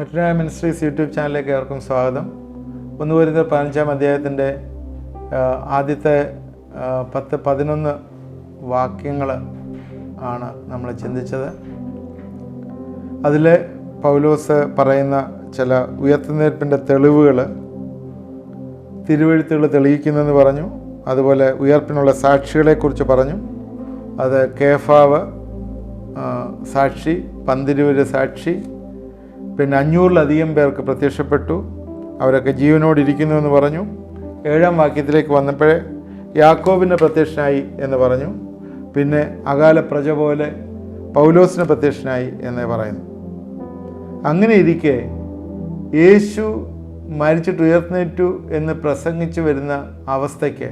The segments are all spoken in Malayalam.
മെറ്റനായ മിനിസ്ട്രീസ് യൂട്യൂബ് ചാനലിലേക്ക് ഏവർക്കും സ്വാഗതം. 1 കൊരിന്ത്യർ 15-ാം അധ്യായത്തിൻ്റെ ആദ്യത്തെ 10-11 വാക്യങ്ങൾ ആണ് നമ്മൾ ചിന്തിച്ചത്. അതിൽ പൗലോസ് പറയുന്ന ചില ഉയർത്തെഴുന്നേൽപ്പിൻ്റെ തെളിവുകൾ തിരുവെഴുത്തുകൾ തെളിയിക്കുന്നെന്ന് പറഞ്ഞു. അതുപോലെ ഉയർപ്പിനുള്ള സാക്ഷികളെക്കുറിച്ച് പറഞ്ഞു. അത് കേഫാവ് സാക്ഷി, 12 സാക്ഷി, പിന്നെ 500-ലധികം പേർക്ക് പ്രത്യക്ഷപ്പെട്ടു, അവരൊക്കെ ജീവനോടിരിക്കുന്നു എന്ന് പറഞ്ഞു. 7-ാം വാക്യത്തിലേക്ക് വന്നപ്പോഴേ യാക്കോബിന് പ്രത്യക്ഷനായി എന്ന് പറഞ്ഞു. പിന്നെ അകാല പ്രജ പോലെ പൗലോസിന് പ്രത്യക്ഷനായി എന്ന് പറയുന്നു. അങ്ങനെ ഇരിക്കെ യേശു മരിച്ചിട്ട് ഉയർന്നേറ്റു എന്ന് പ്രസംഗിച്ചു വരുന്ന അവസ്ഥയ്ക്ക്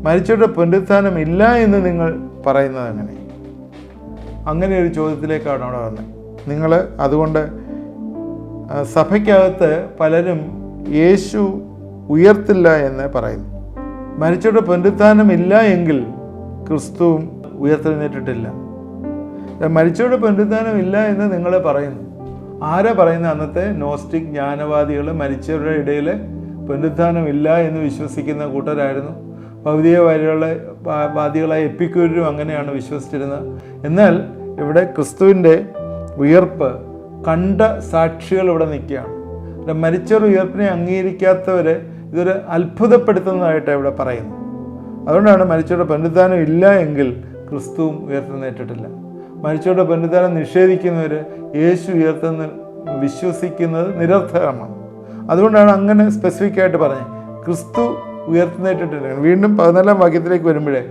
മരിച്ചവരുടെ പുനരുത്ഥാനം ഇല്ല എന്ന് നിങ്ങൾ പറയുന്നത് അങ്ങനെ ഒരു ചോദ്യത്തിലേക്കാണ് അവിടെ വന്നത്. നിങ്ങൾ അതുകൊണ്ട് സഭയ്ക്കകത്ത് പലരും യേശു ഉയർത്തില്ല എന്ന് പറയുന്നു. മരിച്ചവരുടെ പുനരുത്ഥാനം ഇല്ല എങ്കിൽ ക്രിസ്തുവും ഉയർത്തെഴുന്നേറ്റിട്ടില്ല. മരിച്ചവരുടെ പുനരുത്ഥാനം ഇല്ല എന്ന് നിങ്ങൾ പറയുന്നു. ആരാ പറയുന്നത്? അന്നത്തെ നോസ്റ്റിക് ജ്ഞാനവാദികൾ മരിച്ചവരുടെ ഇടയിൽ പുനരുത്ഥാനം ഇല്ല എന്ന് വിശ്വസിക്കുന്ന കൂട്ടരായിരുന്നു. ഭൗതികവാദികളായ എപ്പിക്യൂരും അങ്ങനെയാണ് വിശ്വസിച്ചിരുന്നത്. എന്നാൽ ഇവിടെ ക്രിസ്തുവിൻ്റെ ഉയർപ്പ് കണ്ട സാക്ഷികൾ ഇവിടെ നിൽക്കുകയാണ്. മരിച്ചവർ ഉയർപ്പിനെ അംഗീകരിക്കാത്തവർ ഇതൊരു അത്ഭുതപ്പെടുത്തുന്നതായിട്ട് ഇവിടെ പറയുന്നു. അതുകൊണ്ടാണ് മരിച്ചവരുടെ പുനരുത്ഥാനം ഇല്ല എങ്കിൽ ക്രിസ്തുവും ഉയർത്തെഴുന്നേറ്റിട്ടില്ല. മരിച്ചവരുടെ പുനരുത്ഥാനം നിഷേധിക്കുന്നവർ യേശു ഉയർത്തെന്ന് വിശ്വസിക്കുന്നത് നിരർത്ഥകമാണ്. അതുകൊണ്ടാണ് അങ്ങനെ സ്പെസിഫിക് ആയിട്ട് പറഞ്ഞത് ക്രിസ്തു ഉയർത്തെഴുന്നേറ്റിട്ടില്ല. വീണ്ടും 14-ാം വാക്യത്തിലേക്ക് വരുമ്പോഴേ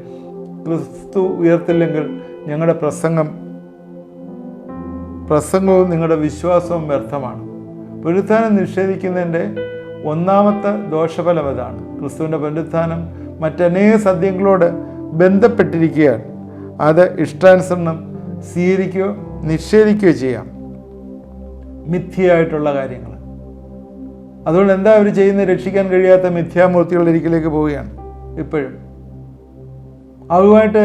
ക്രിസ്തു ഉയർത്തില്ലെങ്കിൽ ഞങ്ങളുടെ പ്രസംഗവും നിങ്ങളുടെ വിശ്വാസവും വ്യർത്ഥമാണ്. പുനരുത്ഥാനം നിഷേധിക്കുന്നതിൻ്റെ ഒന്നാമത്തെ ദോഷഫലം ഇതാണ്. ക്രിസ്തുവിൻ്റെ പുനരുത്ഥാനം മറ്റനേക സത്യങ്ങളോട് ബന്ധപ്പെട്ടിരിക്കുകയാണ്. അത് ഇഷ്ടാനുസരണം സ്വീകരിക്കുകയോ നിഷേധിക്കുകയോ ചെയ്യാം, മിഥ്യയായിട്ടുള്ള കാര്യങ്ങൾ. അതുകൊണ്ട് എന്താ അവർ ചെയ്യുന്നത്? രക്ഷിക്കാൻ കഴിയാത്ത മിഥ്യാമൂർത്തികളുടെ ഒരിക്കലേക്ക് പോവുകയാണ്. ഇപ്പോഴും അതുമായിട്ട്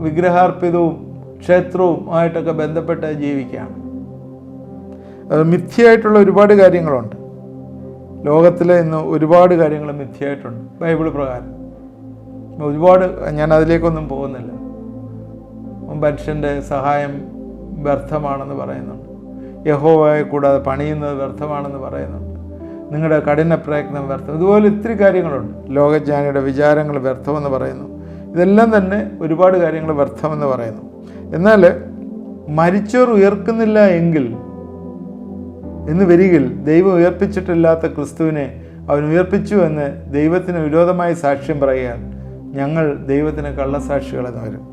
വിഗ്രഹാർപ്പിതവും ക്ഷേത്രവും ആയിട്ടൊക്കെ ബന്ധപ്പെട്ട് ജീവിക്കുകയാണ്. മിഥ്യയായിട്ടുള്ള ഒരുപാട് കാര്യങ്ങളുണ്ട്. ലോകത്തിൽ ഇന്ന് ഒരുപാട് കാര്യങ്ങൾ മിഥ്യയായിട്ടുണ്ട് ബൈബിൾ പ്രകാരം. ഒരുപാട്, ഞാൻ അതിലേക്കൊന്നും പോകുന്നില്ല. മനുഷ്യൻ്റെ സഹായം വ്യർത്ഥമാണെന്ന് പറയുന്നുണ്ട്. യഹോവയെ കൂടാതെ പണിയുന്നത് വ്യർത്ഥമാണെന്ന് പറയുന്നുണ്ട്. നിങ്ങളുടെ കഠിന പ്രയത്നം വ്യർത്ഥം. ഇതുപോലെ ഒത്തിരി കാര്യങ്ങളുണ്ട്. ലോകജ്ഞാനിയുടെ വിചാരങ്ങൾ വ്യർത്ഥമെന്ന് പറയുന്നു. ഇതെല്ലാം തന്നെ ഒരുപാട് കാര്യങ്ങൾ വ്യർത്ഥമെന്ന് പറയുന്നു. എന്നാൽ മരിച്ചവർ ഉയർക്കുന്നില്ല എങ്കിൽ എന്ന് വരികിൽ ദൈവം ഉയർപ്പിച്ചിട്ടില്ലാത്ത ക്രിസ്തുവിനെ അവൻ ഉയർപ്പിച്ചു എന്ന് ദൈവത്തിന് വിരോധമായി സാക്ഷ്യം പറയാൻ ഞങ്ങൾ ദൈവത്തിന് കള്ളസാക്ഷികളെന്ന് വരും.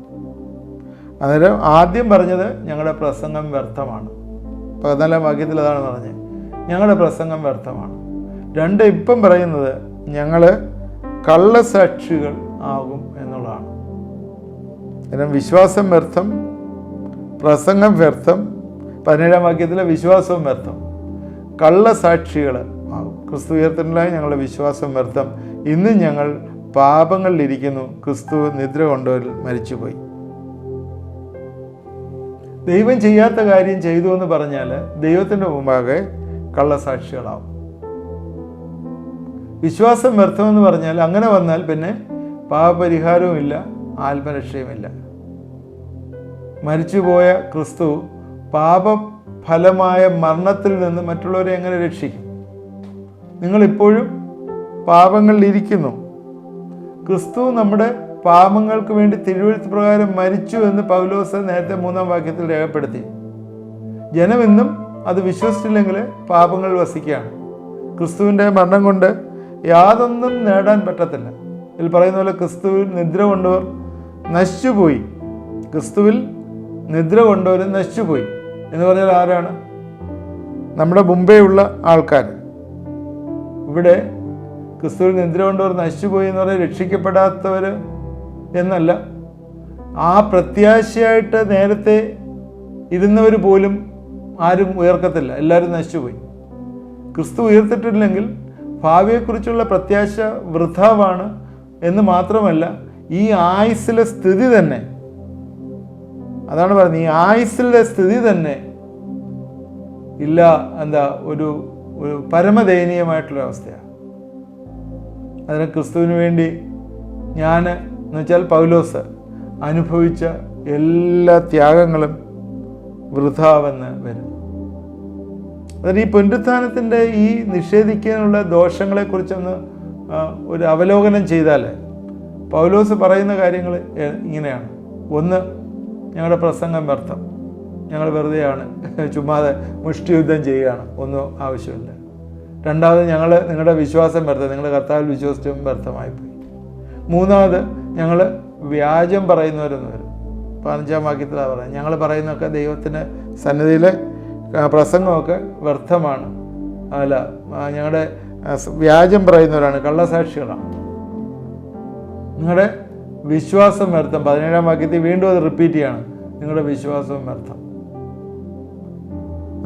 അന്നേരം ആദ്യം പറഞ്ഞത് ഞങ്ങളുടെ പ്രസംഗം വ്യർത്ഥമാണ്. 14-ാം വാക്യത്തിൽ അതാണ് പറഞ്ഞത്, ഞങ്ങളുടെ പ്രസംഗം വ്യർത്ഥമാണ്. 2 ഇപ്പം പറയുന്നത് ഞങ്ങൾ കള്ളസാക്ഷികൾ ആകും എന്നുള്ളതാണ്. കാരണം വിശ്വാസം വ്യർത്ഥം, പ്രസംഗം വ്യർത്ഥം. 17-ാം വാക്യത്തിലെ വിശ്വാസവും വ്യർത്ഥം, കള്ളസാക്ഷികൾ ആകും. ക്രിസ്തു ഉയർത്തലിനായി ഞങ്ങളുടെ വിശ്വാസം വ്യർത്ഥം. ഇന്നും ഞങ്ങൾ പാപങ്ങളിലിരിക്കുന്നു. ക്രിസ്തു നിദ്ര കൊണ്ടവരിൽ മരിച്ചുപോയി. ദൈവം ചെയ്യാത്ത കാര്യം ചെയ്തു എന്ന് പറഞ്ഞാൽ ദൈവത്തിൻ്റെ മുമ്പാകെ കള്ളസാക്ഷികളാവും. വിശ്വാസം വ്യർത്ഥമെന്ന് പറഞ്ഞാൽ അങ്ങനെ വന്നാൽ പിന്നെ പാപപരിഹാരവും ഇല്ല, ആത്മരക്ഷയുമില്ല. മരിച്ചുപോയ ക്രിസ്തു പാപഫലമായ മരണത്തിൽ നിന്ന് മറ്റുള്ളവരെ എങ്ങനെ രക്ഷിക്കും? നിങ്ങളിപ്പോഴും പാപങ്ങളിലിരിക്കുന്നു. ക്രിസ്തു നമ്മുടെ പാപങ്ങൾക്ക് വേണ്ടി തിരുവെഴുത്ത് പ്രകാരം മരിച്ചു എന്ന് പൗലോസ് നേരത്തെ 3-ാം വാക്യത്തിൽ രേഖപ്പെടുത്തി. ജനം ഇന്നും അത് വിശ്വസിച്ചില്ലെങ്കിൽ പാപങ്ങൾ വസിക്കുകയാണ്. ക്രിസ്തുവിൻ്റെ മരണം കൊണ്ട് യാതൊന്നും നേടാൻ പറ്റത്തില്ല. ഇതിൽ പറയുന്ന പോലെ ക്രിസ്തുവിൽ നിദ്ര കൊണ്ടവർ നശിച്ചുപോയി. ക്രിസ്തുവിൽ നിദ്ര കൊണ്ടവർ നശിച്ചുപോയി എന്ന് പറഞ്ഞാൽ ആരാണ്? നമ്മുടെ മുമ്പേ ഉള്ള ആൾക്കാർ. ഇവിടെ ക്രിസ്തുവിൽ നിദ്ര കൊണ്ടവർ നശിച്ചുപോയി എന്ന് പറഞ്ഞാൽ രക്ഷിക്കപ്പെടാത്തവർ എന്നല്ല. ആ പ്രത്യാശയായിട്ട് നേരത്തെ ഇരുന്നവർ പോലും ആരും ഉയർക്കത്തില്ല, എല്ലാവരും നശിച്ചുപോയി. ക്രിസ്തു ഉയർത്തിട്ടില്ലെങ്കിൽ ഭാവിയെക്കുറിച്ചുള്ള പ്രത്യാശ വൃഥാവാണ് എന്ന് മാത്രമല്ല, ഈ ആയുസ്സിലെ സ്ഥിതി തന്നെ, അതാണ് പറയുന്നത്, ഈ ആയുസ്സിലെ സ്ഥിതി തന്നെ ഇല്ല, ഒരു പരമദയനീയമായിട്ടുള്ളൊരവസ്ഥയാണ്. അതിന് ക്രിസ്തുവിന് വേണ്ടി എന്ന് വെച്ചാൽ പൗലോസ് അനുഭവിച്ച എല്ലാ ത്യാഗങ്ങളും വൃഥാവെന്ന് വരും. അതിന് ഈ പുനരുത്ഥാനത്തിൻ്റെ ഈ നിഷേധിക്കാനുള്ള ദോഷങ്ങളെക്കുറിച്ചൊന്ന് ഒരു അവലോകനം ചെയ്താൽ പൗലോസ് പറയുന്ന കാര്യങ്ങൾ ഇങ്ങനെയാണ്. ഒന്ന്, ഞങ്ങളുടെ പ്രസംഗം വ്യർത്ഥം, ഞങ്ങൾ വെറുതെയാണ്, ചുമ്മാതെ മുഷ്ടിയുദ്ധം ചെയ്യുകയാണ്, ഒന്നും ആവശ്യമില്ല. രണ്ടാമത്, നിങ്ങളുടെ വിശ്വാസം വ്യർത്ഥം, നിങ്ങൾ കർത്താവിൽ വിശ്വസിച്ചും വ്യർത്ഥമായിപ്പോയി. മൂന്നാമത്, ഞങ്ങൾ വ്യാജം പറയുന്നവരെന്ന് വരും. 15-ാം വാക്യത്തിലാണ് പറയുന്നത്, ഞങ്ങൾ പറയുന്നതൊക്കെ ദൈവത്തിൻ്റെ സന്നിധിയിലെ പ്രസംഗമൊക്കെ വ്യർത്ഥമാണ്, ഞങ്ങളുടെ വ്യാജം പറയുന്നവരാണ്, കള്ളസാക്ഷികളാണ്, നിങ്ങളുടെ വിശ്വാസം വ്യർത്ഥം. 17-ാം വാക്യത്തിൽ വീണ്ടും അത് റിപ്പീറ്റ് ചെയ്യാണ്, നിങ്ങളുടെ വിശ്വാസവും വ്യർത്ഥം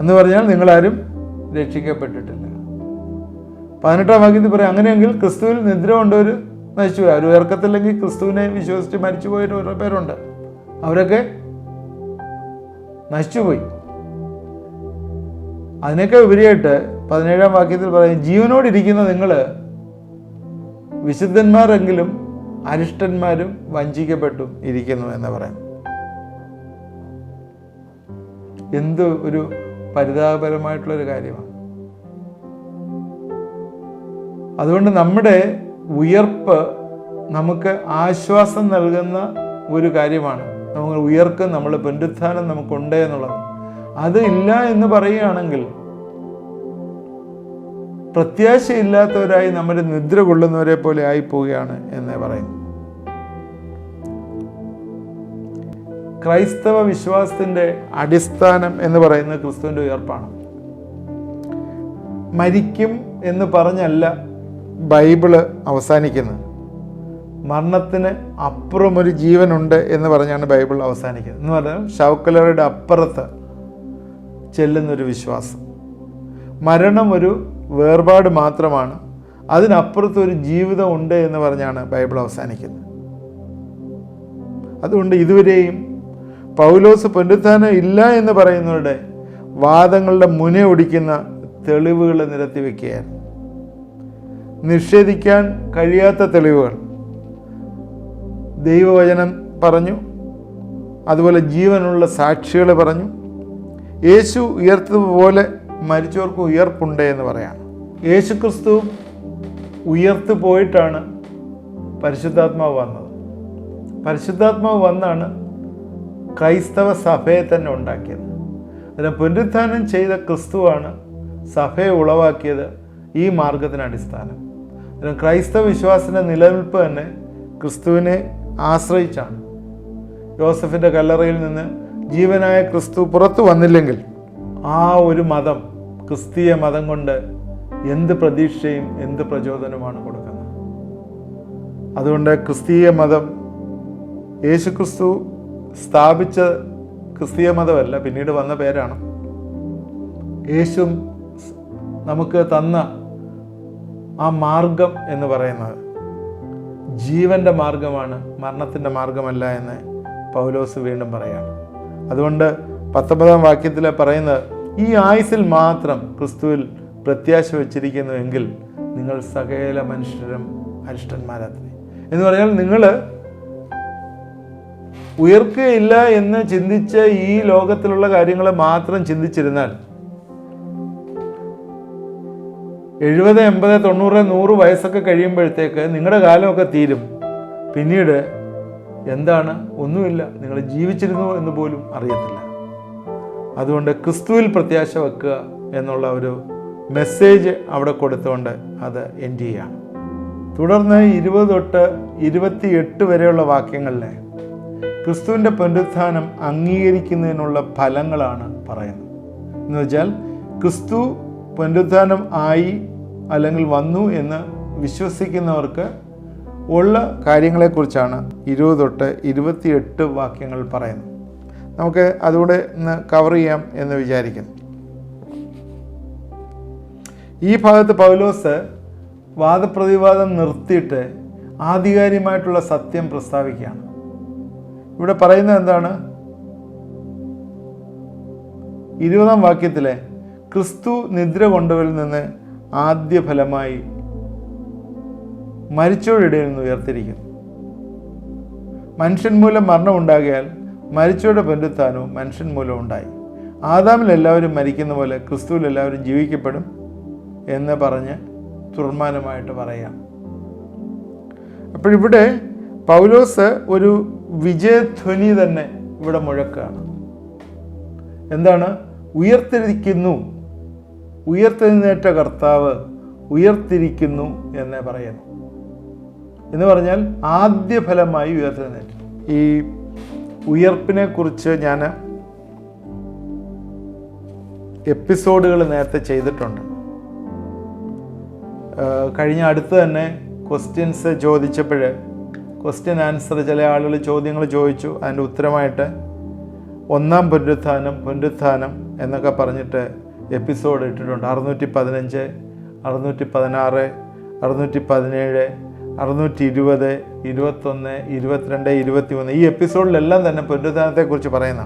എന്ന് പറഞ്ഞാൽ നിങ്ങളാരും രക്ഷിക്കപ്പെട്ടിട്ടില്ല. 18-ാം വാക്യത്തിൽ പറയാം, അങ്ങനെയെങ്കിൽ ക്രിസ്തുവിൽ നിദ്ര കൊണ്ടവർ നശിച്ചുപോയി. അവർ ഉയർക്കത്തില്ലെങ്കിൽ ക്രിസ്തുവിനെ വിശ്വസിച്ച് മരിച്ചുപോയിട്ട് ഓരോ പേരുണ്ട്, അവരൊക്കെ നശിച്ചുപോയി. അതിനൊക്കെ ഉപരിയായിട്ട് 17-ാം വാക്യത്തിൽ പറയും, ജീവനോടിരിക്കുന്ന നിങ്ങൾ വിശുദ്ധന്മാരെങ്കിലും അരിഷ്ടന്മാരും വഞ്ചിക്കപ്പെട്ടും ഇരിക്കുന്നു എന്ന് പറയാം. എന്ത് ഒരു പരിതാപകരമായിട്ടുള്ളൊരു കാര്യമാണ്. അതുകൊണ്ട് നമ്മുടെ ഉയർപ്പ് നമുക്ക് ആശ്വാസം നൽകുന്ന ഒരു കാര്യമാണ്. നമ്മൾ ഉയർക്കും, നമ്മൾ പുനരുത്ഥാനം നമുക്കുണ്ട് എന്നുള്ളത്. അത് ഇല്ല എന്ന് പറയുകയാണെങ്കിൽ പ്രത്യാശയില്ലാത്തവരായി നമ്മൾ നിദ്ര കൊള്ളുന്നവരെ പോലെ ആയിപ്പോവുകയാണ് എന്ന് പറയുന്നു. ക്രൈസ്തവ വിശ്വാസത്തിൻ്റെ അടിസ്ഥാനം എന്ന് പറയുന്നത് ക്രിസ്തുവിൻ്റെ ഉയർപ്പാണ്. മരിക്കും എന്ന് പറഞ്ഞല്ല ബൈബിള് അവസാനിക്കുന്നത്. മരണത്തിന് അപ്പുറം ഒരു ജീവനുണ്ട് എന്ന് പറഞ്ഞാണ് ബൈബിൾ അവസാനിക്കുന്നത്. എന്ന് പറഞ്ഞാൽ ശവക്കല്ലറയുടെ അപ്പുറത്ത് ചെല്ലുന്നൊരു വിശ്വാസം. മരണം ഒരു വേർപാട് മാത്രമാണ്, അതിനപ്പുറത്തൊരു ജീവിതം ഉണ്ട് എന്ന് പറഞ്ഞാണ് ബൈബിൾ അവസാനിക്കുന്നത്. അതുകൊണ്ട് ഇതുവരെയും പൗലോസ് പുനരുത്ഥാനം ഇല്ല എന്ന് പറയുന്നവരുടെ വാദങ്ങളുടെ മുന ഒടിക്കുന്ന തെളിവുകൾ നിരത്തി വയ്ക്കുകയായിരുന്നു. നിഷേധിക്കാൻ കഴിയാത്ത തെളിവുകൾ ദൈവവചനം പറഞ്ഞു, അതുപോലെ ജീവനുള്ള സാക്ഷികൾ പറഞ്ഞു. യേശു ഉയർത്തതുപോലെ മരിച്ചവർക്ക് ഉയർപ്പുണ്ട് എന്ന് പറയാണ്. യേശു ക്രിസ്തു ഉയർത്തു പോയിട്ടാണ് പരിശുദ്ധാത്മാവ് വന്നത്. പരിശുദ്ധാത്മാവ് വന്നാണ് ക്രൈസ്തവ സഭയെ തന്നെ ഉണ്ടാക്കിയത്. അതിനെ പുനരുത്ഥാനം ചെയ്ത ക്രിസ്തുവാണ് സഭയെ ഉളവാക്കിയത്. ഈ മാർഗത്തിന് അടിസ്ഥാനം അതിന് ക്രൈസ്തവ വിശ്വാസത്തിൻ്റെ നിലനിൽപ്പ് തന്നെ ക്രിസ്തുവിനെ ആശ്രയിച്ചാണ്. യോസഫിൻ്റെ കല്ലറയിൽ നിന്ന് ജീവനായ ക്രിസ്തു പുറത്തു വന്നില്ലെങ്കിൽ ആ ഒരു മതം, ക്രിസ്തീയ മതം കൊണ്ട് എന്ത് പ്രതീക്ഷയും എന്ത് പ്രചോദനമാണ് കൊടുക്കുന്നത്? അതുകൊണ്ട് ക്രിസ്തീയ മതം യേശു ക്രിസ്തു സ്ഥാപിച്ച ക്രിസ്തീയ മതമല്ല, പിന്നീട് വന്ന പേരാണ്. യേശു നമുക്ക് തന്ന ആ മാർഗം എന്ന് പറയുന്നത് ജീവൻ്റെ മാർഗമാണ്, മരണത്തിൻ്റെ മാർഗമല്ല എന്ന് പൗലോസ് വീണ്ടും പറയാണ്. അതുകൊണ്ട് 19-ാം വാക്യത്തിൽ പറയുന്നത്, ഈ ആയുസ്സിൽ മാത്രം ക്രിസ്തുവിൽ പ്രത്യാശ വച്ചിരിക്കുന്നുവെങ്കിൽ നിങ്ങൾ സകല മനുഷ്യരും അരിഷ്ടന്മാരത്രേ എന്ന് പറഞ്ഞാൽ, നിങ്ങൾ ഉയർക്കുകയില്ല എന്ന് ചിന്തിച്ച ഈ ലോകത്തിലുള്ള കാര്യങ്ങൾ മാത്രം ചിന്തിച്ചിരുന്നാൽ 70, 80, 90, 100 വയസ്സൊക്കെ കഴിയുമ്പോഴത്തേക്ക് നിങ്ങളുടെ കാലമൊക്കെ തീരും. പിന്നീട് എന്താണ്? ഒന്നുമില്ല, നിങ്ങൾ ജീവിച്ചിരുന്നു എന്ന് പോലും അറിയത്തില്ല. അതുകൊണ്ട് ക്രിസ്തുവിൽ പ്രത്യാശ വെക്കുക എന്നുള്ള ഒരു മെസ്സേജ് അവിടെ കൊടുത്തുകൊണ്ട് അത് എൻഡ് ചെയ്യുകയാണ്. തുടർന്ന് 20 തൊട്ട് 28 വരെയുള്ള വാക്യങ്ങളിലെ ക്രിസ്തുവിൻ്റെ പുനരുത്ഥാനം അംഗീകരിക്കുന്നതിനുള്ള ഫലങ്ങളാണ് പറയുന്നത്. എന്ന് വെച്ചാൽ ക്രിസ്തു പുനരുത്ഥാനം ആയി അല്ലെങ്കിൽ വന്നു എന്ന് വിശ്വസിക്കുന്നവർക്ക് ഉള്ള കാര്യങ്ങളെക്കുറിച്ചാണ് 20 തൊട്ട് 28 വാക്യങ്ങൾ പറയുന്നത്. നമുക്ക് അതുകൂടെ ഇന്ന് കവർ ചെയ്യാം എന്ന് വിചാരിക്കുന്നു. ഈ ഭാഗത്ത് പൗലോസ് വാദപ്രതിവാദം നിർത്തിയിട്ട് ആധികാരികമായിട്ടുള്ള സത്യം പ്രസ്താവിക്കുകയാണ്. ഇവിടെ പറയുന്നത് എന്താണ്? 20-ാം വാക്യത്തിലെ ക്രിസ്തു നിദ്ര കൊണ്ടവരിൽ നിന്ന് ആദ്യ ഫലമായി മരിച്ചവരുടെ നിന്ന് ഉയർത്തിരിക്കുന്നു. മനുഷ്യൻ മൂലം മരണം ഉണ്ടാകിയാൽ മരിച്ചവരുടെ പുനരുത്ഥാനവും മനുഷ്യൻ മൂലം ഉണ്ടായി. ആദാമിൽ എല്ലാവരും മരിക്കുന്ന പോലെ ക്രിസ്തുവിൽ എല്ലാവരും ജീവിക്കപ്പെടും എന്ന് പറഞ്ഞ് തുർമാനമായിട്ട് പറയാം. അപ്പോഴിവിടെ പൗലോസ് ഒരു വിജയധ്വനി തന്നെ ഇവിടെ മുഴക്കുകയാണ്. എന്താണ്? ഉയർത്തിരിക്കുന്നു, ഉയർത്തെഴുന്നേറ്റ കർത്താവ് ഉയർത്തിരിക്കുന്നു എന്നേ പറയുന്നു. എന്ന് പറഞ്ഞാൽ ആദ്യ ഫലമായി ഉയർത്തെഴുന്നേറ്റു. ഈ ഉയർപ്പിനെ കുറിച്ച് ഞാൻ എപ്പിസോഡുകൾ നേരത്തെ ചെയ്തിട്ടുണ്ട്. കഴിഞ്ഞ അടുത്ത് തന്നെ ക്വസ്റ്റ്യൻസ് ചോദിച്ചപ്പോൾ ക്വസ്റ്റ്യൻ ആൻസർ ചില ആളുകൾ ചോദ്യങ്ങൾ ചോദിച്ചു. അതിൻ്റെ ഉത്തരമായിട്ട് ഒന്നാം പുനരുത്ഥാനം എന്നൊക്കെ പറഞ്ഞിട്ട് എപ്പിസോഡ് ഇട്ടിട്ടുണ്ട്. 615, 616, 617, 620, 21, 22, 23 ഈ എപ്പിസോഡിലെല്ലാം തന്നെ പുനരുത്ഥാനത്തെക്കുറിച്ച് പറയുന്ന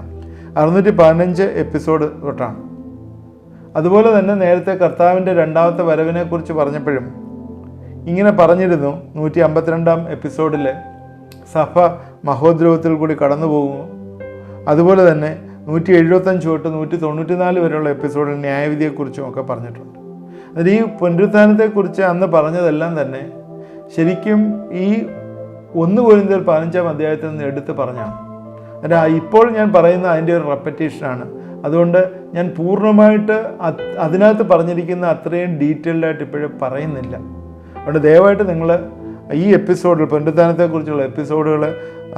615 എപ്പിസോഡ് തൊട്ടാണ്. അതുപോലെ തന്നെ നേരത്തെ കർത്താവിൻ്റെ രണ്ടാമത്തെ വരവിനെക്കുറിച്ച് പറഞ്ഞപ്പോഴും ഇങ്ങനെ പറഞ്ഞിരുന്നു. 152 എപ്പിസോഡിൽ സഭ മഹോദ്രവത്തിൽ കൂടി കടന്നു പോകുന്നു. അതുപോലെ തന്നെ 175 തൊട്ട് 194 വരെയുള്ള എപ്പിസോഡിൽ ന്യായവിധിയെക്കുറിച്ചും ഒക്കെ പറഞ്ഞിട്ടുണ്ട്. അതിൽ ഈ പുനരുത്ഥാനത്തെക്കുറിച്ച് അന്ന് പറഞ്ഞതെല്ലാം തന്നെ ശരിക്കും ഈ 1 കൊരിന്ത്യർ 15 അധ്യായത്തിൽ നിന്ന് എടുത്ത് പറഞ്ഞാണ്. ഇപ്പോൾ ഞാൻ പറയുന്ന അതിൻ്റെ ഒരു റെപ്പറ്റീഷനാണ്. അതുകൊണ്ട് ഞാൻ പൂർണ്ണമായിട്ട് അതിനകത്ത് പറഞ്ഞിരിക്കുന്ന അത്രയും ഡീറ്റെയിൽഡായിട്ട് ഇപ്പോഴും പറയുന്നില്ല. അതുകൊണ്ട് ദയവായിട്ട് നിങ്ങൾ ഈ എപ്പിസോഡിൽ പുനരുത്ഥാനത്തെക്കുറിച്ചുള്ള എപ്പിസോഡുകൾ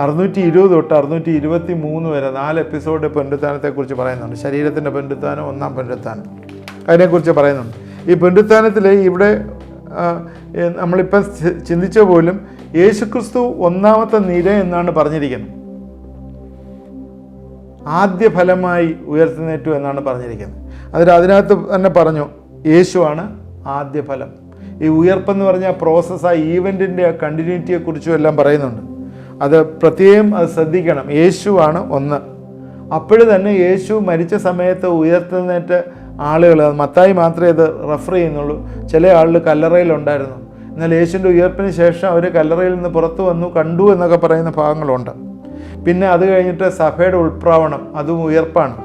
620 തൊട്ട് 623 വരെ 4 എപ്പിസോഡ് പുനരുത്ഥാനത്തെക്കുറിച്ച് പറയുന്നുണ്ട്. ശരീരത്തിൻ്റെ പുനരുത്ഥാനം, ഒന്നാം പുനരുത്ഥാനം, അതിനെക്കുറിച്ച് പറയുന്നുണ്ട്. ഈ പുനരുത്ഥാനത്തിൽ ഇവിടെ നമ്മളിപ്പം ചിന്തിച്ച പോലും യേശുക്രിസ്തു ഒന്നാമത്തെ നിര എന്നാണ് പറഞ്ഞിരിക്കുന്നത്. ആദ്യ ഫലമായി ഉയർത്തുന്നേറ്റു എന്നാണ് പറഞ്ഞിരിക്കുന്നത്. അതിനകത്ത് തന്നെ പറഞ്ഞു യേശുവാണ് ആദ്യ ഫലം. ഈ ഉയർപ്പെന്ന് പറഞ്ഞാൽ പ്രോസസ്സ്, ആ ഈവൻറ്റിൻ്റെ ആ കണ്ടിന്യൂറ്റിയെക്കുറിച്ചും എല്ലാം പറയുന്നുണ്ട്. അത് പ്രത്യേകം അത് ശ്രദ്ധിക്കണം. യേശുവാണ് ഒന്ന്. അപ്പോഴും തന്നെ യേശു മരിച്ച സമയത്ത് ഉയർത്തുന്നേറ്റ ആളുകൾ, മത്തായി മാത്രമേ ഇത് റെഫർ ചെയ്യുന്നുള്ളൂ. ചില ആളുകൾ കല്ലറയിലുണ്ടായിരുന്നു. എന്നാൽ യേശുവിൻ്റെ ഉയർപ്പിന് ശേഷം അവർ കല്ലറയിൽ നിന്ന് പുറത്തു വന്നു, കണ്ടു എന്നൊക്കെ പറയുന്ന ഭാഗങ്ങളുണ്ട്. പിന്നെ അത് കഴിഞ്ഞിട്ട് സഭയുടെ ഉൾപ്രാവണം, അതും ഉയർപ്പാണ്.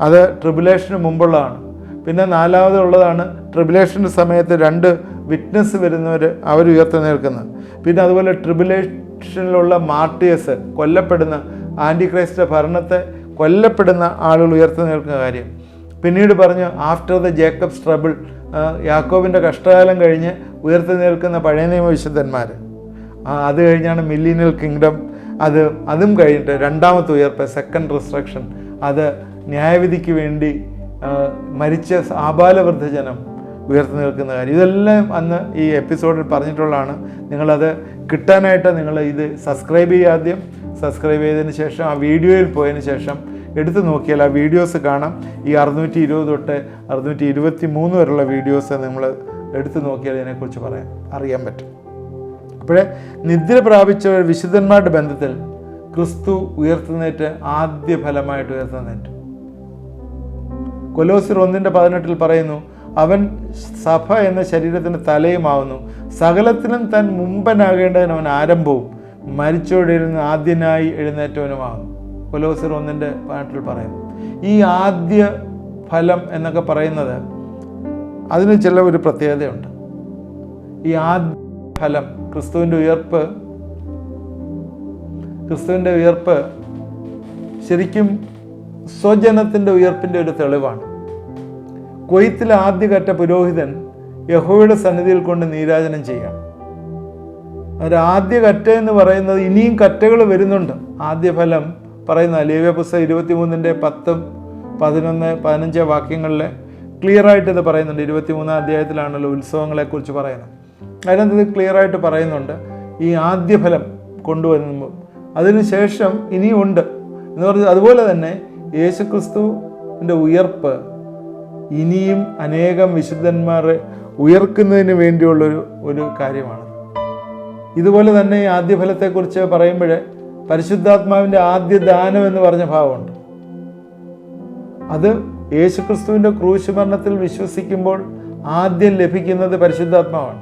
അത് ട്രിബുലേഷന് മുമ്പുള്ളതാണ്. പിന്നെ നാലാമതുള്ളതാണ് ട്രിബുലേഷൻ്റെ സമയത്ത് 2 വിറ്റ്നസ് വരുന്നവർ, അവർ ഉയർത്തെഴുന്നേൽക്കുന്നത്. പിന്നെ അതുപോലെ ട്രിബുലേഷനിലുള്ള മാർട്ടിയേഴ്സ്, കൊല്ലപ്പെടുന്ന ആൻറ്റി ക്രൈസ്റ്റ് ഭരണത്തെ കൊല്ലപ്പെടുന്ന ആളുകൾ ഉയർത്തെഴുന്നേൽക്കുന്ന കാര്യം. പിന്നീട് പറഞ്ഞു ആഫ്റ്റർ ദ ജേക്കബ്സ് ട്രബിൾ, യാക്കോബിൻ്റെ കഷ്ടകാലം കഴിഞ്ഞ് ഉയർത്തെഴുന്നേൽക്കുന്ന പഴയ നിയമ വിശുദ്ധന്മാർ. അത് കഴിഞ്ഞാണ് മില്ലീനിയൽ കിങ്ഡം. അതും കഴിഞ്ഞിട്ട് രണ്ടാമത്തെ ഉയർപ്പ്, സെക്കൻഡ് റിസ്ട്രക്ഷൻ, അത് ന്യായവിധിക്ക് വേണ്ടി മരിച്ച ആബാലവൃദ്ധജനം ഉയർത്തി നിൽക്കുന്ന കാര്യം. ഇതെല്ലാം അന്ന് ഈ എപ്പിസോഡിൽ പറഞ്ഞിട്ടുള്ളതാണ്. നിങ്ങളത് കിട്ടാനായിട്ട് നിങ്ങൾ ഇത് സബ്സ്ക്രൈബ് ചെയ്യുക. ആദ്യം സബ്സ്ക്രൈബ് ചെയ്തതിന് ശേഷം ആ വീഡിയോയിൽ പോയതിന് ശേഷം എടുത്തു നോക്കിയാൽ ആ വീഡിയോസ് കാണാം. ഈ 620 തൊട്ട് 623 വരെയുള്ള വീഡിയോസ് നിങ്ങൾ എടുത്തു നോക്കിയാൽ ഇതിനെക്കുറിച്ച് അറിയാൻ പറ്റും. അപ്പോഴേ നിദ്ര പ്രാപിച്ച വിശുദ്ധന്മാരുടെ ബന്ധത്തിൽ ക്രിസ്തു ഉയർത്തുന്നേറ്റ് ആദ്യ ഫലമായിട്ട് ഉയർത്തുന്നേറ്റ്. കൊലോസ്യർ 1:18 പറയുന്നു, അവൻ സഭ എന്ന ശരീരത്തിന് തലയുമാവുന്നു, സകലത്തിനും താൻ മുമ്പനാകേണ്ടതിന് അവൻ ആരംഭവും മരിച്ചവരിൽ നിന്ന് ആദ്യനായി എഴുന്നേറ്റവനുമാകുന്നു. കൊലോസ്യർ 1:18 പറയുന്നു. ഈ ആദ്യ ഫലം എന്നൊക്കെ പറയുന്നത് അതിന് ചില ഒരു പ്രത്യേകതയുണ്ട്. ഈ ആദ്യ ഫലം ക്രിസ്തുവിൻ്റെ ഉയർപ്പ് ശരിക്കും സ്വജനത്തിൻ്റെ ഉയർപ്പിൻ്റെ ഒരു തെളിവാണ്. കൊയ്ത്തിലെ ആദ്യഘട്ട പുരോഹിതൻ യഹോവയുടെ സന്നിധിയിൽ കൊണ്ട് നീരാജനം ചെയ്യാം. ഒരു ആദ്യ കറ്റ എന്ന് പറയുന്നത് ഇനിയും കറ്റകൾ വരുന്നുണ്ട്. ആദ്യ ഫലം പറയുന്ന ലേവ്യ പുസ്തകം 23:10, 11, 15 വാക്യങ്ങളിൽ ക്ലിയറായിട്ട് ഇത് പറയുന്നുണ്ട്. 23 അധ്യായത്തിലാണല്ലോ ഉത്സവങ്ങളെക്കുറിച്ച് പറയുന്നത്. അതിനകത്ത് ഇത് ക്ലിയറായിട്ട് പറയുന്നുണ്ട്. ഈ ആദ്യ ഫലം കൊണ്ടുവരുമ്പോൾ അതിനുശേഷം ഇനിയും ഉണ്ട് എന്ന് പറഞ്ഞത്. അതുപോലെ തന്നെ യേശുക്രിസ്തുവിൻ്റെ ഉയർപ്പ് ഇനിയും അനേകം വിശുദ്ധന്മാരെ ഉയർക്കുന്നതിന് വേണ്ടിയുള്ളൊരു കാര്യമാണ്. ഇതുപോലെ തന്നെ ഈ ആദ്യ ഫലത്തെക്കുറിച്ച് പറയുമ്പോൾ പരിശുദ്ധാത്മാവിൻ്റെ ആദ്യ ദാനം എന്ന് പറഞ്ഞ ഭാവമുണ്ട്. അത് യേശുക്രിസ്തുവിൻ്റെ ക്രൂശ് മരണത്തിൽ വിശ്വസിക്കുമ്പോൾ ആദ്യം ലഭിക്കുന്നത് പരിശുദ്ധാത്മാവാണ്.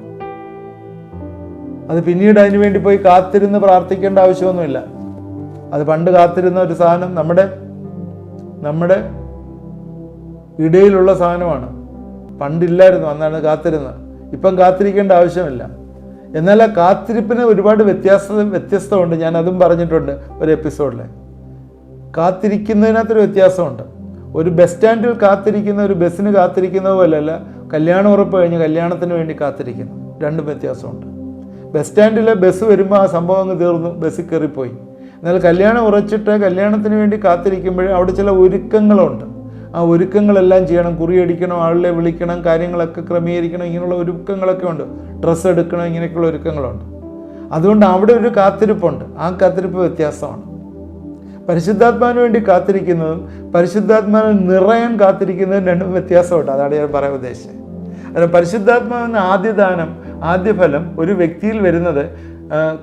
അത് പിന്നീട് അതിനുവേണ്ടി പോയി കാത്തിരുന്ന് പ്രാർത്ഥിക്കേണ്ട ആവശ്യമൊന്നുമില്ല. അത് പണ്ട് കാത്തിരുന്ന ഒരു സാധനം നമ്മുടെ ഇടയിലുള്ള സാധനമാണ്. പണ്ടില്ലായിരുന്നു, അന്നാണ് കാത്തിരുന്നത്. ഇപ്പം കാത്തിരിക്കേണ്ട ആവശ്യമില്ല. എന്നാൽ ആ കാത്തിരിപ്പിന് ഒരുപാട് വ്യത്യസ്തമുണ്ട്. ഞാൻ അതും പറഞ്ഞിട്ടുണ്ട് ഒരു എപ്പിസോഡിൽ. കാത്തിരിക്കുന്നതിനകത്തൊരു വ്യത്യാസമുണ്ട്. ഒരു ബസ് സ്റ്റാൻഡിൽ കാത്തിരിക്കുന്ന ഒരു ബസ്സിന് കാത്തിരിക്കുന്ന പോലെയല്ല കല്യാണം ഉറപ്പ് കഴിഞ്ഞ് കല്യാണത്തിന് വേണ്ടി കാത്തിരിക്കുന്നു. രണ്ടും വ്യത്യാസമുണ്ട്. ബസ് സ്റ്റാൻഡിൽ ബസ് വരുമ്പോൾ ആ സംഭവം അങ്ങ് തീർന്നു, ബസ്സിൽ കയറിപ്പോയി. എന്നാൽ കല്യാണം ഉറച്ചിട്ട് കല്യാണത്തിന് വേണ്ടി കാത്തിരിക്കുമ്പോൾ അവിടെ ചില ഒരുക്കങ്ങളുണ്ട്. ആ ഒരുക്കങ്ങളെല്ലാം ചെയ്യണം. കുറിയടിക്കണം, ആളിനെ വിളിക്കണം, കാര്യങ്ങളൊക്കെ ക്രമീകരിക്കണം, ഇങ്ങനെയുള്ള ഒരുക്കങ്ങളൊക്കെ ഉണ്ട്. ഡ്രസ്സ് എടുക്കണം, ഇങ്ങനെയൊക്കെയുള്ള ഒരുക്കങ്ങളുണ്ട്. അതുകൊണ്ട് അവിടെ ഒരു കാത്തിരിപ്പുണ്ട്. ആ കാത്തിരിപ്പ് വ്യത്യാസമാണ്. പരിശുദ്ധാത്മാവിന് വേണ്ടി കാത്തിരിക്കുന്നതും പരിശുദ്ധാത്മാവിൽ നിറയാൻ കാത്തിരിക്കുന്നതും രണ്ടും വ്യത്യാസമുണ്ട്. അതാണ് ഞാൻ പറയാൻ ഉദ്ദേശിച്ചത്. അത് പരിശുദ്ധാത്മാവെന്ന ആദ്യദാനം, ആദ്യഫലം ഒരു വ്യക്തിയിൽ വരുന്നത്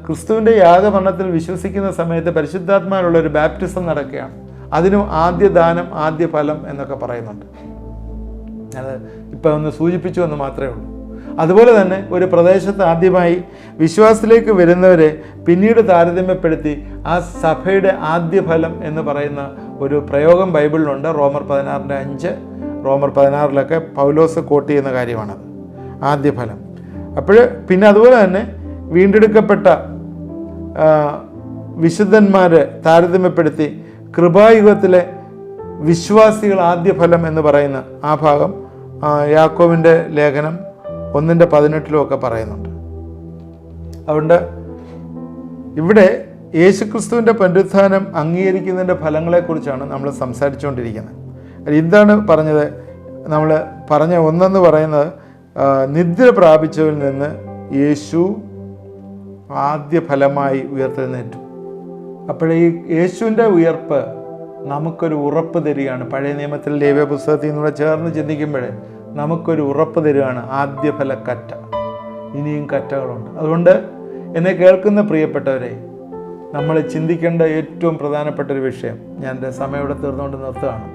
ക്രിസ്തുവിൻ്റെ യാഗമരണത്തിൽ വിശ്വസിക്കുന്ന സമയത്ത് പരിശുദ്ധാത്മാവിലുള്ള ഒരു ബാപ്റ്റിസം നടക്കുകയാണ്. അതിനും ആദ്യദാനം, ആദ്യഫലം എന്നൊക്കെ പറയുന്നുണ്ട്. അത് ഇപ്പം ഒന്ന് സൂചിപ്പിച്ചു എന്ന് മാത്രമേ ഉള്ളൂ. അതുപോലെ തന്നെ ഒരു പ്രദേശത്ത് ആദ്യമായി വിശ്വാസത്തിലേക്ക് വരുന്നവരെ പിന്നീട് താരതമ്യപ്പെടുത്തി ആ സഭയുടെ ആദ്യഫലം എന്ന് പറയുന്ന ഒരു പ്രയോഗം ബൈബിളിലുണ്ട്. റോമർ 16:5, റോമർ 16 പൗലോസ് കോട്ട് ചെയ്യുന്ന കാര്യമാണത്, ആദ്യഫലം. അപ്പോൾ പിന്നെ അതുപോലെ തന്നെ വീണ്ടെടുക്കപ്പെട്ട വിശുദ്ധന്മാരെ താരതമ്യപ്പെടുത്തി കൃപായുഗത്തിലെ വിശ്വാസികൾ ആദ്യഫലം എന്ന് പറയുന്ന ആ ഭാഗം യാക്കോബിൻ്റെ ലേഖനം 1:18 പറയുന്നുണ്ട്. അതുകൊണ്ട് ഇവിടെ യേശുക്രിസ്തുവിൻ്റെ പുനരുത്ഥാനം അംഗീകരിക്കുന്നതിൻ്റെ ഫലങ്ങളെക്കുറിച്ചാണ് നമ്മൾ സംസാരിച്ചുകൊണ്ടിരിക്കുന്നത്. എന്താണ് പറഞ്ഞത്? നമ്മൾ പറഞ്ഞ ഒന്നെന്ന് പറയുന്നത് നിദ്ര പ്രാപിച്ചവരിൽ നിന്ന് യേശു ആദ്യ ഫലമായി ഉയർത്തെഴുന്നേറ്റു. അപ്പോഴേ ഈ യേശുവിൻ്റെ ഉയർപ്പ് നമുക്കൊരു ഉറപ്പ് തരികയാണ്. പഴയ നിയമത്തിൽ ലേവ്യ പുസ്തകത്തിൽ നിന്നൂടെ ചേർന്ന് ചിന്തിക്കുമ്പോഴേ നമുക്കൊരു ഉറപ്പ് തരികയാണ്. ആദ്യഫല കറ്റ, ഇനിയും കറ്റകളുണ്ട്. അതുകൊണ്ട് എന്നെ കേൾക്കുന്ന പ്രിയപ്പെട്ടവരെ, നമ്മൾ ചിന്തിക്കേണ്ട ഏറ്റവും പ്രധാനപ്പെട്ടൊരു വിഷയം, ഞാൻ എൻ്റെ സമയം ഇവിടെ തീർന്നുകൊണ്ട് നിർത്തുകയാണ്.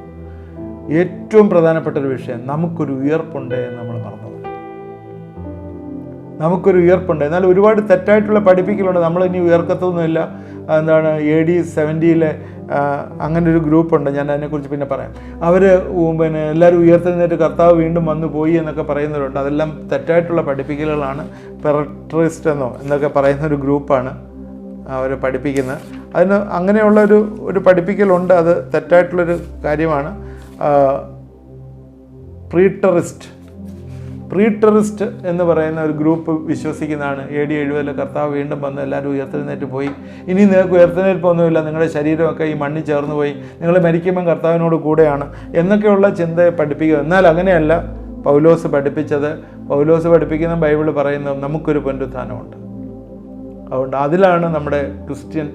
ഏറ്റവും പ്രധാനപ്പെട്ടൊരു വിഷയം, നമുക്കൊരു ഉയർപ്പുണ്ട് എന്ന് നമ്മൾ മറന്നു. നമുക്കൊരു ഉയർപ്പുണ്ട്. എന്നാൽ ഒരുപാട് തെറ്റായിട്ടുള്ള പഠിപ്പിക്കലുണ്ട്. നമ്മളിനി ഉയർക്കത്തൊന്നുമില്ല. എന്താണ് AD 70 അങ്ങനെ ഒരു ഗ്രൂപ്പുണ്ട്, ഞാൻ അതിനെക്കുറിച്ച് പിന്നെ പറയാം. അവർ എല്ലാവരും ഉയർത്തെഴുന്നേറ്റ് കർത്താവ് വീണ്ടും വന്നു പോയി എന്നൊക്കെ പറയുന്നവരുണ്ട്. അതെല്ലാം തെറ്റായിട്ടുള്ള പഠിപ്പിക്കലുകളാണ്. പെറട്രിസ്റ്റ് എന്നൊക്കെ പറയുന്നൊരു ഗ്രൂപ്പാണ് അവർ പഠിപ്പിക്കുന്നത്. അതിന് അങ്ങനെയുള്ള ഒരു പഠിപ്പിക്കലുണ്ട്. അത് തെറ്റായിട്ടുള്ളൊരു കാര്യമാണ്. പ്രീറ്ററിസ്റ്റ് എന്ന് പറയുന്ന ഒരു ഗ്രൂപ്പ് വിശ്വസിക്കുന്നതാണ് AD 70 കർത്താവ് വീണ്ടും വന്ന് എല്ലാവരും ഉയർത്തെഴുന്നേറ്റ് പോയി, ഇനി നിങ്ങൾക്ക് ഉയർത്തെഴുന്നേൽപ്പൊന്നുമില്ല, നിങ്ങളുടെ ശരീരമൊക്കെ ഈ മണ്ണിൽ ചേർന്ന് പോയി, നിങ്ങൾ മരിക്കുമ്പം കർത്താവിനോട് കൂടെയാണ് എന്നൊക്കെയുള്ള ചിന്തയെ പഠിപ്പിക്കുക. എന്നാൽ അങ്ങനെയല്ല പൗലോസ് പഠിപ്പിച്ചത്. പൗലോസ് പഠിപ്പിക്കുന്ന ബൈബിൾ പറയുന്നത് നമുക്കൊരു പുനരുത്ഥാനമുണ്ട്. അതുകൊണ്ട് അതിലാണ് നമ്മുടെ ക്രിസ്ത്യൻ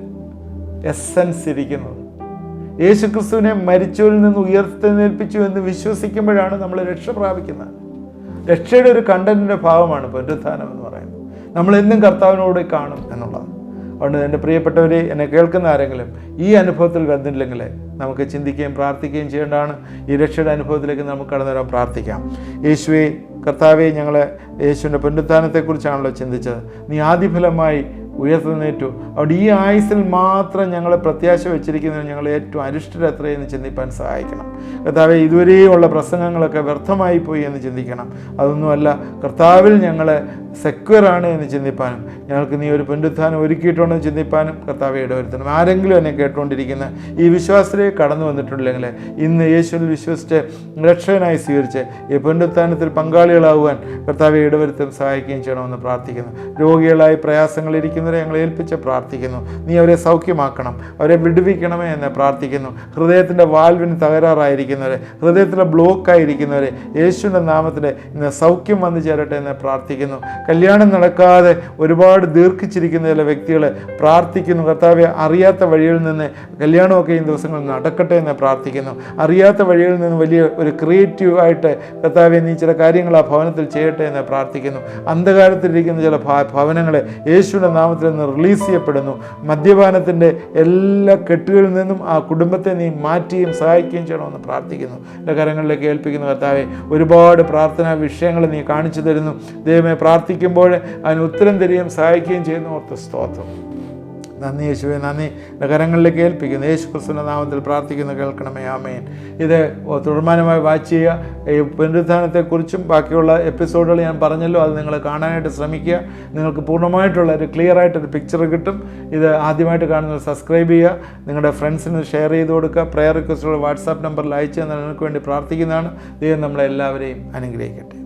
എസൻസ് ഇരിക്കുന്നത്. യേശുക്രിസ്തുവിനെ മരിച്ചവരിൽ നിന്ന് ഉയർത്തെഴുന്നേൽപ്പിച്ചു എന്ന് വിശ്വസിക്കുമ്പോഴാണ് നമ്മൾ രക്ഷ പ്രാപിക്കുന്നത്. രക്ഷയുടെ ഒരു കണ്ടന്റിൻ്റെ ഭാഗമാണ് പുനരുത്ഥാനം എന്ന് പറയുന്നത്. നമ്മളെന്നും കർത്താവിനോട് കാണും എന്നുള്ളത്. അതുകൊണ്ട് എൻ്റെ പ്രിയപ്പെട്ടവരെ, എന്നെ കേൾക്കുന്ന ആരെങ്കിലും ഈ അനുഭവത്തിൽ വന്നില്ലെങ്കിൽ നമുക്ക് ചിന്തിക്കുകയും പ്രാർത്ഥിക്കുകയും ചെയ്യേണ്ടതാണ്. ഈ രക്ഷയുടെ അനുഭവത്തിലേക്ക് നമുക്ക് കടന്നു വരാൻ പ്രാർത്ഥിക്കാം. യേശുവേ, കർത്താവെ, ഞങ്ങൾ യേശുവിൻ്റെ പുനരുത്ഥാനത്തെക്കുറിച്ചാണല്ലോ ചിന്തിച്ചത്. നീ ആദ്യഫലമായി ഉയർത്തെഴുന്നേറ്റു. അവിടെ ഈ ആയുസ്സിൽ മാത്രം ഞങ്ങളെ പ്രത്യാശ വെച്ചിരിക്കുന്നതിന് ഞങ്ങൾ ഏറ്റവും അരിഷ്ടരെത്രയെന്ന് ചിന്തിപ്പാൻ സഹായിക്കണം. കർത്താവെ, ഇതുവരെയുള്ള പ്രസംഗങ്ങളൊക്കെ വ്യർത്ഥമായി പോയി എന്ന് ചിന്തിക്കണം. അതൊന്നുമല്ല, കർത്താവിൽ ഞങ്ങൾ സെക്യൂറാണ് എന്ന് ചിന്തിപ്പാനും ഞങ്ങൾക്ക് നീ ഒരു പുനരുത്ഥാനം ഒരുക്കിയിട്ടുണ്ടെന്ന് ചിന്തിപ്പാനും കർത്താവെ ഇടവരുത്തണം. ആരെങ്കിലും എന്നെ കേട്ടുകൊണ്ടിരിക്കുന്ന ഈ വിശ്വാസത്തിലേക്ക് കടന്നു വന്നിട്ടുണ്ടെങ്കിൽ ഇന്ന് യേശുവിൽ വിശ്വസിച്ച് രക്ഷകനായി സ്വീകരിച്ച് ഈ പുനരുത്ഥാനത്തിൽ പങ്കാളികളാകുവാൻ കർത്താവെ ഇടവരുത്തും സഹായിക്കുകയും ചെയ്യണമെന്ന് പ്രാർത്ഥിക്കുന്നു. രോഗികളായി പ്രയാസങ്ങളിരിക്കുന്നവരെ ഞങ്ങൾ ഏൽപ്പിച്ച് പ്രാർത്ഥിക്കുന്നു. നീ അവരെ സൗഖ്യമാക്കണം, അവരെ വിടുവിക്കണമേ എന്ന് പ്രാർത്ഥിക്കുന്നു. ഹൃദയത്തിൻ്റെ വാൽവിന് തകരാറായിരിക്കുന്നവരെ, ഹൃദയത്തിലെ ബ്ലോക്കായിരിക്കുന്നവരെ യേശുവിൻ്റെ നാമത്തിൽ ഇന്ന് സൗഖ്യം വന്നു ചേരട്ടെ എന്ന് പ്രാർത്ഥിക്കുന്നു. കല്യാണം നടക്കാതെ ഒരുപാട് ദീർഘിച്ചിരിക്കുന്ന ചില വ്യക്തികൾ പ്രാർത്ഥിക്കുന്നു, കർത്താവെ അറിയാത്ത വഴികളിൽ നിന്ന് കല്യാണമൊക്കെ ഈ ദിവസങ്ങളിൽ നടക്കട്ടെ എന്ന് പ്രാർത്ഥിക്കുന്നു. അറിയാത്ത വഴികളിൽ നിന്ന് വലിയ ഒരു ക്രിയേറ്റീവായിട്ട് കർത്താവെ നീ ചില കാര്യങ്ങൾ ആ ഭവനത്തിൽ ചെയ്യട്ടെ എന്ന് പ്രാർത്ഥിക്കുന്നു. അന്ധകാരത്തിലിരിക്കുന്ന ചില ഭവനങ്ങളെ യേശുവിൻ്റെ നാമത്തിൽ നിന്ന് റിലീസ് ചെയ്യപ്പെടുന്നു. മദ്യപാനത്തിൻ്റെ എല്ലാ കെട്ടുകളിൽ നിന്നും ആ കുടുംബത്തെ നീ മാറ്റുകയും സഹായിക്കുകയും ചെയ്യണമെന്ന് പ്രാർത്ഥിക്കുന്നു. എൻ്റെ കരങ്ങളിലേക്ക് ഏൽപ്പിക്കുന്നു കർത്താവെ. ഒരുപാട് പ്രാർത്ഥനാ വിഷയങ്ങൾ നീ കാണിച്ചു തരുന്നു. ദൈവമേ, പ്രാർത്ഥിക്കുമ്പോൾ അതിന് ഉത്തരം തരികയും സഹായിക്കുകയും ചെയ്യുന്നു. ഓർത്ത് സ്തോത്രം. നന്ദി യേശുവേ, നന്ദി. കരങ്ങളിലേക്ക് ഏൽപ്പിക്കുന്നു. യേശു ക്രിസ്തുവിൻ്റെ നാമത്തിൽ പ്രാർത്ഥിക്കുന്നു, കേൾക്കണമേ. ആമേൻ. ഇത് തുടർമാനമായി വാച്ച് ചെയ്യുക. ഈ പുനരുത്ഥാനത്തെക്കുറിച്ചും ബാക്കിയുള്ള എപ്പിസോഡുകൾ ഞാൻ പറഞ്ഞല്ലോ, അത് നിങ്ങൾ കാണാനായിട്ട് ശ്രമിക്കുക. നിങ്ങൾക്ക് പൂർണ്ണമായിട്ടുള്ള ഒരു ക്ലിയർ ആയിട്ടൊരു പിക്ചർ കിട്ടും. ഇത് ആദ്യമായിട്ട് കാണുന്നത് സബ്സ്ക്രൈബ് ചെയ്യുക, നിങ്ങളുടെ ഫ്രണ്ട്സിന് ഷെയർ ചെയ്ത് കൊടുക്കുക. പ്രെയർ റിക്വസ്റ്റുകൾ വാട്സാപ്പ് നമ്പറിൽ അയച്ചു തന്നാൽ നിങ്ങൾക്ക് വേണ്ടി പ്രാർത്ഥിക്കുന്നതാണ്. ദൈവം നമ്മളെല്ലാവരെയും അനുഗ്രഹിക്കട്ടെ.